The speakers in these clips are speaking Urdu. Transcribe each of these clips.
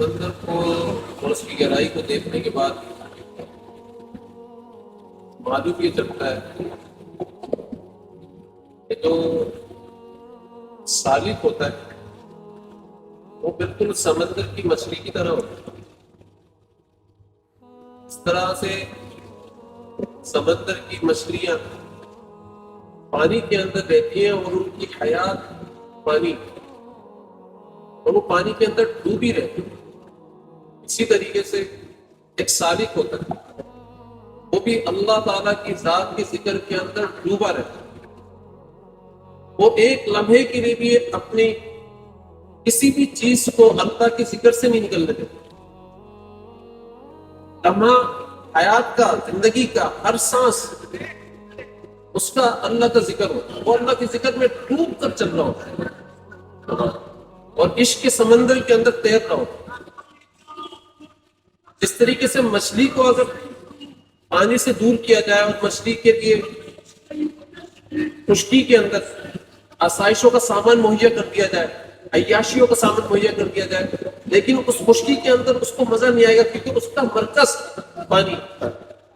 سمندر کو اور اس کی گہرائی کو دیکھنے کے بعد معلوم یہ چلتا ہے کہ جو سالک ہوتا ہے وہ بالکل سمندر کی مچھلی کی طرح ہوتا ہے. اس طرح سے سمندر کی مچھلیاں پانی کے اندر رہتی ہیں اور ان کی حیات پانی اور وہ پانی کے اندر ڈوبی رہتی ہے. اسی طریقے سے ایک سالک ہوتا ہے وہ بھی اللہ تعالیٰ کی ذات کے ذکر کے اندر ڈوبا رہتا ہے. وہ ایک لمحے کے لیے بھی اپنی کسی بھی چیز کو اللہ کے ذکر سے نہیں نکلنے دیتا. لمحہ حیات کا، زندگی کا ہر سانس اس کا اللہ کا ذکر ہوتا ہے. وہ اللہ کے ذکر میں ڈوب کر چل رہا ہوتا ہے اور عشق کے سمندر کے اندر تیر رہا ہوتا ہے. جس طریقے سے مچھلی کو اگر پانی سے دور کیا جائے اور مچھلی کے لیے خشکی کے اندر آسائشوں کا سامان مہیا کر دیا جائے، عیاشیوں کا سامان مہیا کر دیا جائے، لیکن اس خشکی کے اندر اس کو مزہ نہیں آئے گا کیونکہ اس کا مرکز پانی.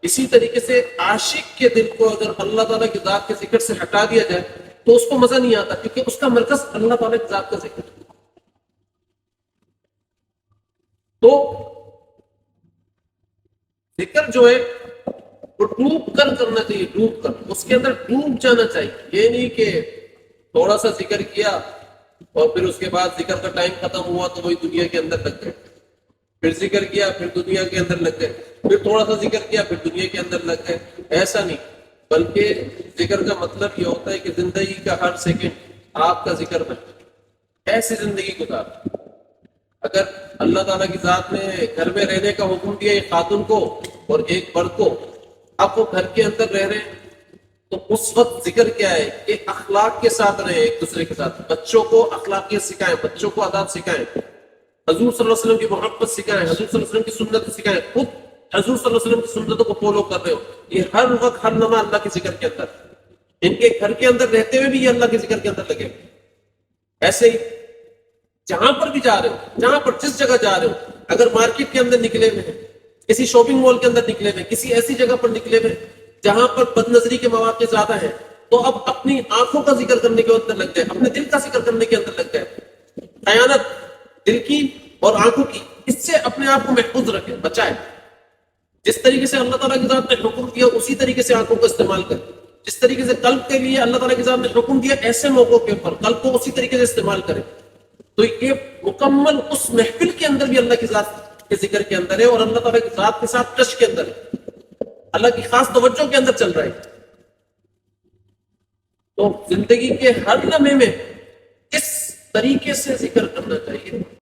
اسی طریقے سے عاشق کے دل کو اگر اللہ تعالیٰ کی ذات کے ذکر سے ہٹا دیا جائے تو اس کو مزہ نہیں آتا کیونکہ اس کا مرکز اللہ تعالیٰ کی ذات کا ذکر. تو ذکر جو ہے وہ ڈوب کر کرنا چاہیے، ڈوب کر اس کے اندر ڈوب جانا چاہیے. یہ نہیں کہ تھوڑا سا ذکر کیا اور پھر اس کے بعد ذکر کا ٹائم ختم ہوا تو وہی دنیا کے اندر لگ گئے، پھر ذکر کیا پھر دنیا کے اندر لگ گئے، پھر تھوڑا سا ذکر کیا پھر دنیا کے اندر لگ گئے. ایسا نہیں، بلکہ ذکر کا مطلب یہ ہوتا ہے کہ زندگی کا ہر سیکنڈ آپ کا ذکر بنے. ایسی زندگی گزار. اگر اللہ تعالیٰ کی ذات نے گھر میں رہنے کا حکم دیا ایک خاتون کو اور ایک مرد کو، اب وہ گھر کے اندر رہ رہے ہیں تو اس وقت ذکر کیا ہے کہ اخلاق کے ساتھ رہیں، ایک دوسرے کے ساتھ. بچوں کو اخلاقیات سکھائیں، بچوں کو عادات سکھائیں، حضور صلی اللہ علیہ وسلم کی محبت سکھائیں، حضور صلی اللہ علیہ وسلم کی سنت سکھائیں. خود حضور صلی اللہ علیہ وسلم کی سنتوں کو فالو کر رہے ہو. یہ ہر وقت ہر لمحہ اللہ کے ذکر کے اندر. ان کے گھر کے اندر رہتے ہوئے بھی یہ اللہ کے ذکر کے اندر لگے. ایسے ہی جہاں پر بھی جا رہے ہو، جہاں پر جس جگہ جا رہے ہو، اگر مارکیٹ کے اندر نکلے ہوئے ہیں، کسی شاپنگ مال کے اندر نکلے ہوئے، کسی ایسی جگہ پر نکلے ہوئے جہاں پر بد نظری کے مواقع زیادہ ہیں، تو اب اپنی آنکھوں کا ذکر کرنے کے اندر لگ جائے، اپنے دل کا ذکر کرنے کے اندر لگ جائے. خیانت دل کی اور آنکھوں کی، اس سے اپنے آپ کو محفوظ رکھے، بچائے. جس طریقے سے اللہ تعالیٰ کی ذات نے حکم دیا اسی طریقے سے آنکھوں کو استعمال کرے. جس طریقے سے قلب کے لیے اللہ تعالیٰ کی ذات نے حکم دیا ایسے موقعوں کے اوپر قلب کو اسی طریقے سے استعمال کرے. تو یہ مکمل اس محفل کے اندر بھی اللہ کی ذات کے ذکر کے اندر ہے اور اللہ تعالیٰ کی ذات کے ساتھ ٹچ کے اندر ہے، اللہ کی خاص توجہ کے اندر چل رہا ہے. تو زندگی کے ہر لمحے میں اس طریقے سے ذکر کرنا چاہیے.